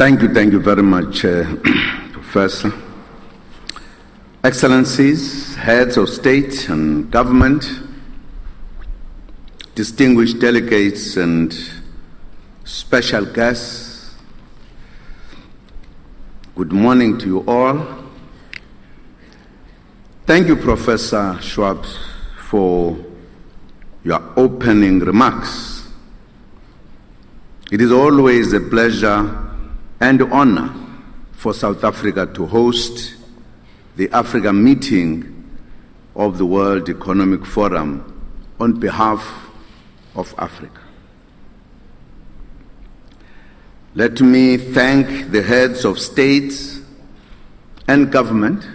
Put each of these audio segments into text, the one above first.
Thank you very much, Professor. Excellencies, heads of state and government, distinguished delegates and special guests, good morning to you all. Thank you, Professor Schwab, for your opening remarks. It is always a pleasure and honor for South Africa to host the Africa meeting of the World Economic Forum on behalf of Africa. Let me thank the heads of states and government,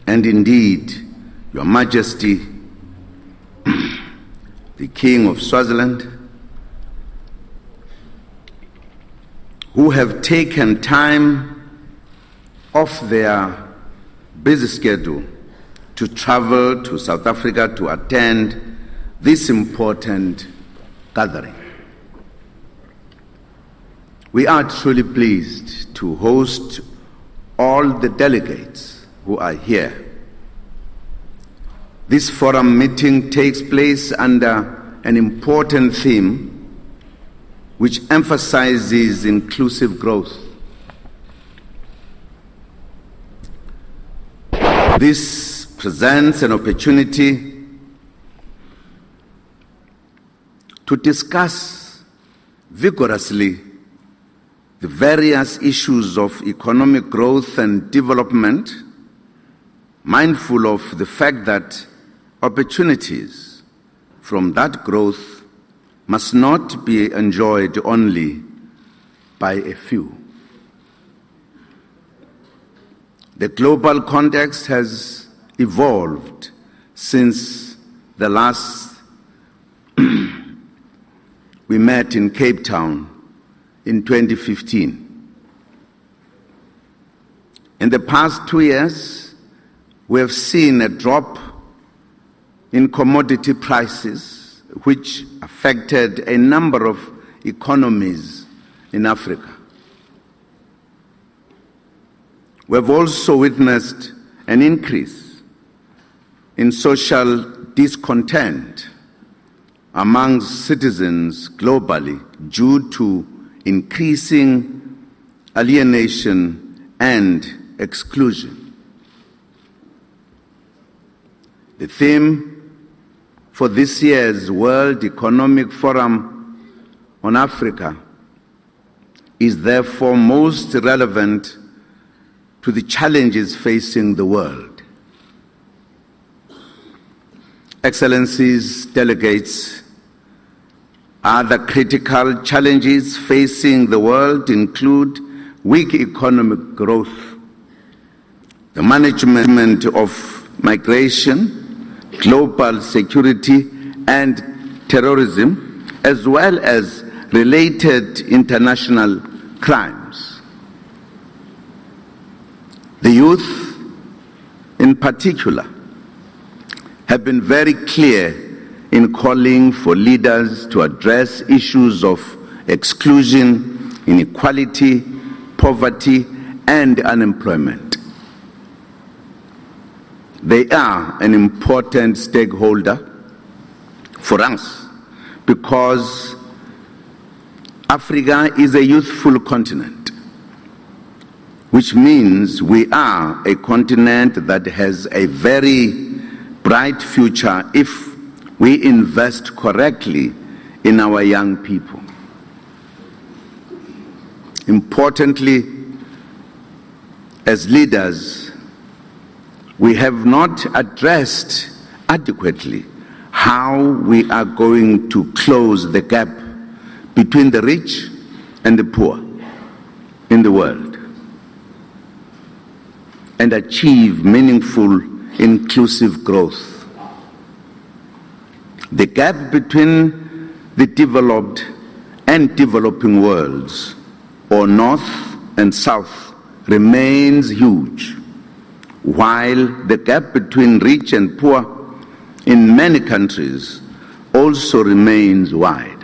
and indeed Your Majesty, the King of Swaziland, who have taken time off their busy schedule to travel to South Africa to attend this important gathering. We are truly pleased to host all the delegates who are here. This forum meeting takes place under an important theme which emphasizes inclusive growth. This presents an opportunity to discuss vigorously the various issues of economic growth and development, mindful of the fact that opportunities from that growth must not be enjoyed only by a few. The global context has evolved since the last we met in Cape Town in 2015. In the past 2 years, we have seen a drop in commodity prices, which affected a number of economies in Africa. We have also witnessed an increase in social discontent among citizens globally due to increasing alienation and exclusion. The theme for this year's World Economic Forum on Africa is therefore most relevant to the challenges facing the world. Excellencies, delegates, other critical challenges facing the world include weak economic growth, the management of migration, global security and terrorism, as well as related international crimes. The youth, in particular, have been very clear in calling for leaders to address issues of exclusion, inequality, poverty, and unemployment. They are an important stakeholder for us because Africa is a youthful continent, which means we are a continent that has a very bright future if we invest correctly in our young people. Importantly, as leaders, we have not addressed adequately how we are going to close the gap between the rich and the poor in the world and achieve meaningful, inclusive growth. The gap between the developed and developing worlds, or North and South, remains huge, while the gap between rich and poor in many countries also remains wide.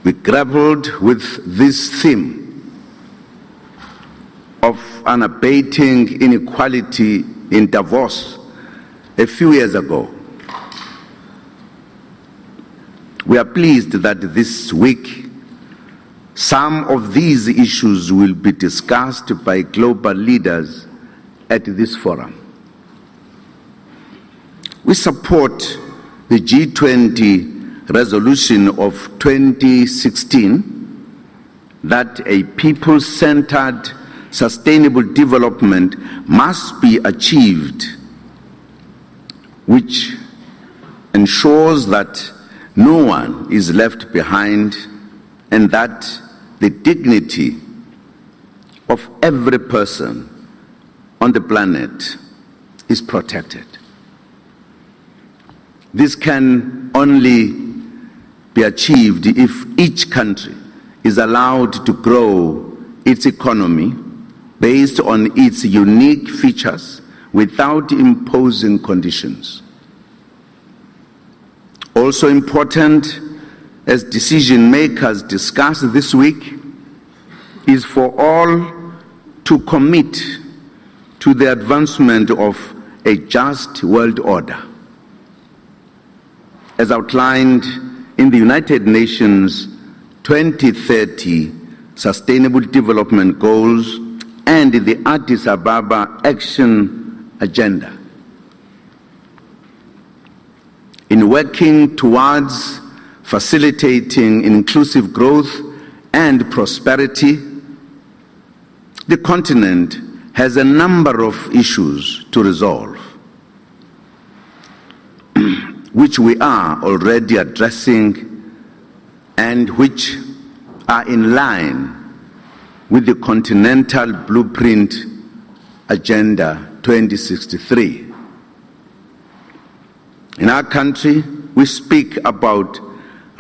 we grappled with this theme of unabating inequality in Davos a few years ago. We are pleased that this week some of these issues will be discussed by global leaders at this forum. We support the G20 resolution of 2016 that a people-centered sustainable development must be achieved, which ensures that no one is left behind and that the dignity of every person on the planet is protected. This can only be achieved if each country is allowed to grow its economy based on its unique features without imposing conditions. Also important, as decision makers discuss this week, is for all to commit to the advancement of a just world order, as outlined in the United Nations 2030 Sustainable Development Goals and the Addis Ababa Action Agenda. In working towards facilitating inclusive growth and prosperity, the continent has a number of issues to resolve, which we are already addressing and which are in line with the Continental Blueprint Agenda 2063. In our country, we speak about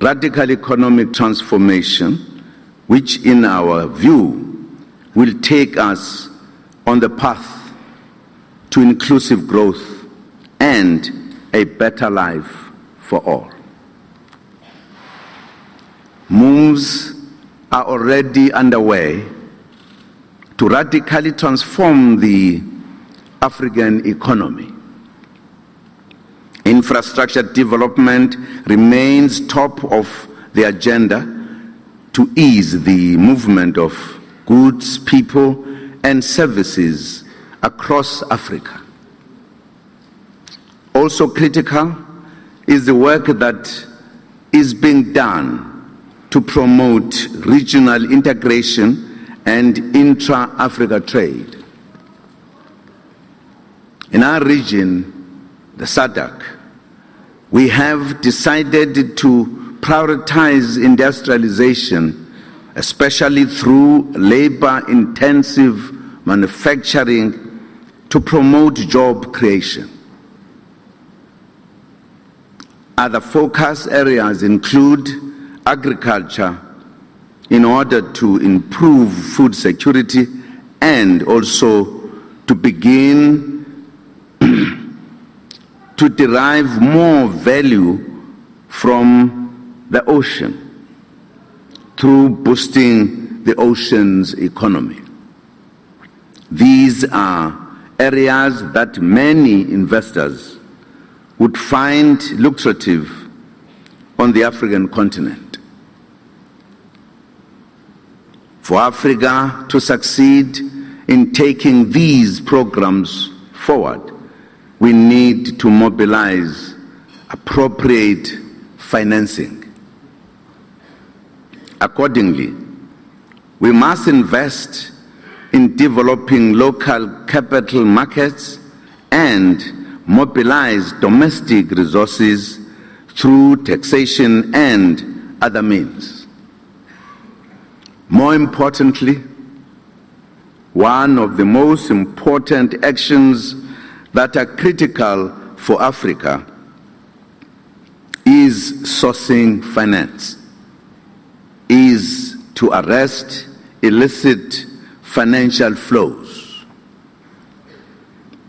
radical economic transformation, which in our view will take us on the path to inclusive growth and a better life for all. Moves are already underway to radically transform the African economy. Infrastructure development remains top of the agenda to ease the movement of goods, people, and services across Africa. Also critical is the work that is being done to promote regional integration and intra-Africa trade. In our region, the SADC, we have decided to prioritize industrialization, especially through labor-intensive manufacturing, to promote job creation. Other focus areas include agriculture in order to improve food security and also to begin to derive more value from the ocean through boosting the ocean's economy. These are areas that many investors would find lucrative on the African continent. For Africa to succeed in taking these programs forward, we need to mobilize appropriate financing. Accordingly, we must invest in developing local capital markets and mobilize domestic resources through taxation and other means. More importantly, one of the most important actions that are critical for Africa is sourcing finance, is to arrest illicit financial flows.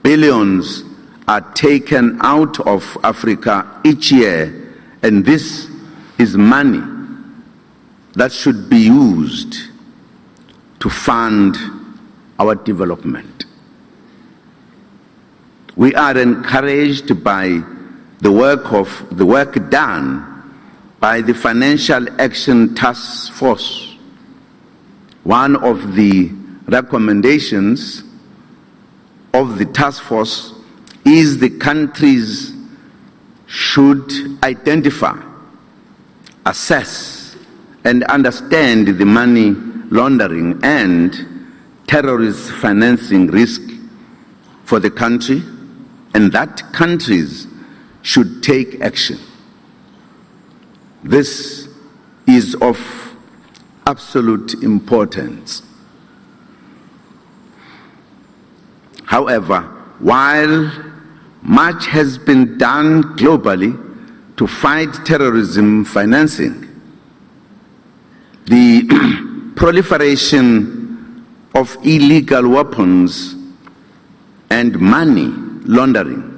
Billions are taken out of Africa each year, and this is money that should be used to fund our development. We are encouraged by the work done by the Financial Action Task Force. One of the recommendations of the task force is the countries should identify, assess, and understand the money laundering and terrorist financing risk for the country, and that countries should take action. This is of absolute importance. However, while much has been done globally to fight terrorism financing, the proliferation of illegal weapons and money laundering,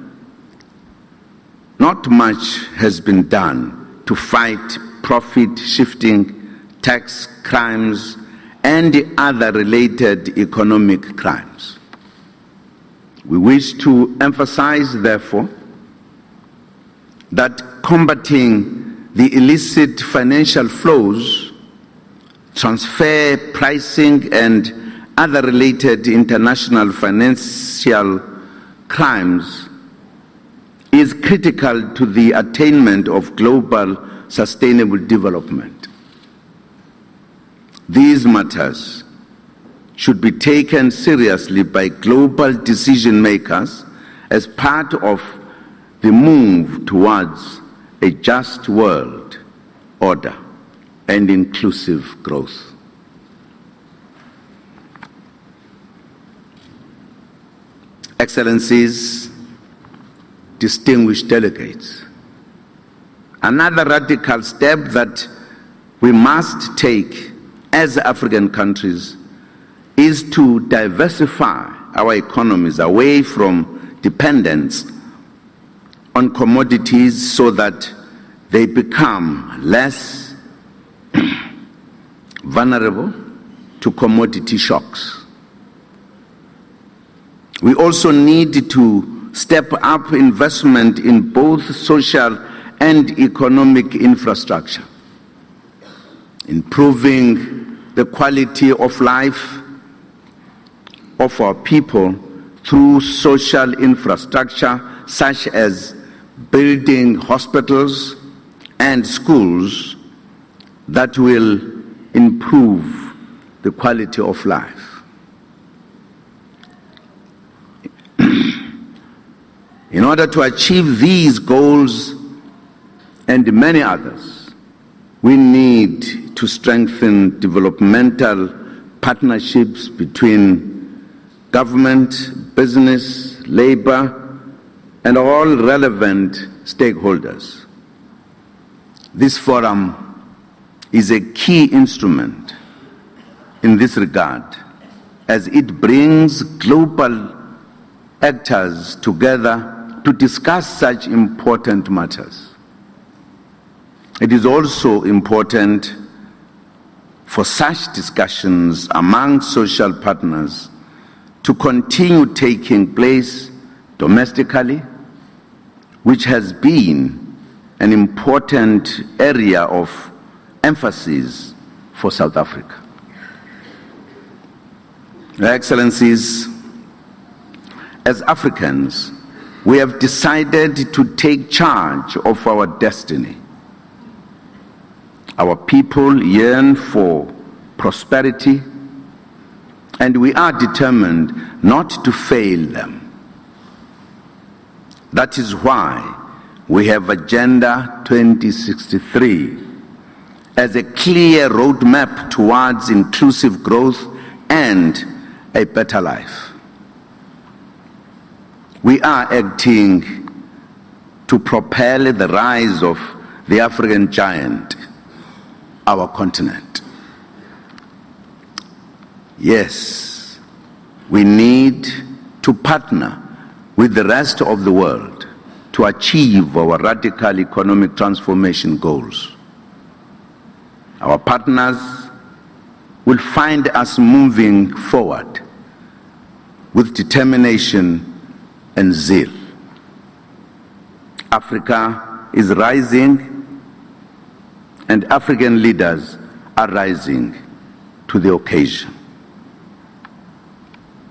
not much has been done to fight profit-shifting, tax crimes, and other related economic crimes. We wish to emphasize, therefore, that combating the illicit financial flows, transfer pricing, and other related international financial crimes is critical to the attainment of global sustainable development. These matters should be taken seriously by global decision makers as part of the move towards a just world order and inclusive growth. Excellencies, distinguished delegates, another radical step that we must take as African countries is to diversify our economies away from dependence on commodities so that they become less vulnerable to commodity shocks. We also need to step up investment in both social and economic infrastructure, improving the quality of life of our people through social infrastructure such as building hospitals and schools that will improve the quality of life. In order to achieve these goals and many others, we need to strengthen developmental partnerships between government, business, labor, and all relevant stakeholders. This forum is a key instrument in this regard, as it brings global actors together to discuss such important matters. It is also important for such discussions among social partners to continue taking place domestically, which has been an important area of emphasis for South Africa. Your Excellencies, as Africans, we have decided to take charge of our destiny. Our people yearn for prosperity, and we are determined not to fail them. That is why we have Agenda 2063 as a clear roadmap towards inclusive growth and a better life. We are acting to propel the rise of the African giant, our continent. Yes, we need to partner with the rest of the world to achieve our radical economic transformation goals. our partners, will find us moving forward with determination and zeal. Africa is rising, and African leaders are rising to the occasion.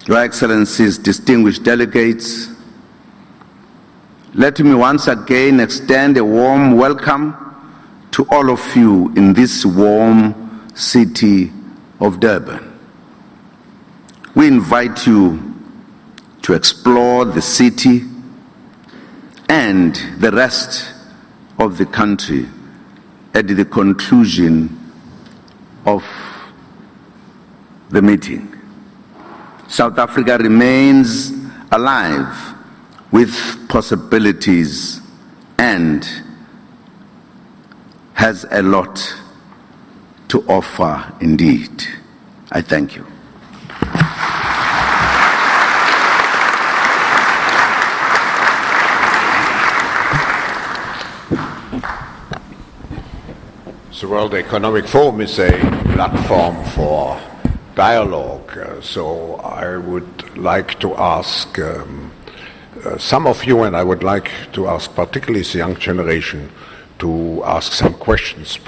Your Excellencies, distinguished delegates, let me once again extend a warm welcome to all of you in this warm city of Durban. We invite you to explore the city and the rest of the country at the conclusion of the meeting. South Africa remains alive with possibilities and has a lot to offer indeed. I thank you. The World Economic Forum is a platform for dialogue, so I would like to ask some of you, and I would like to ask particularly the young generation, to ask some questions.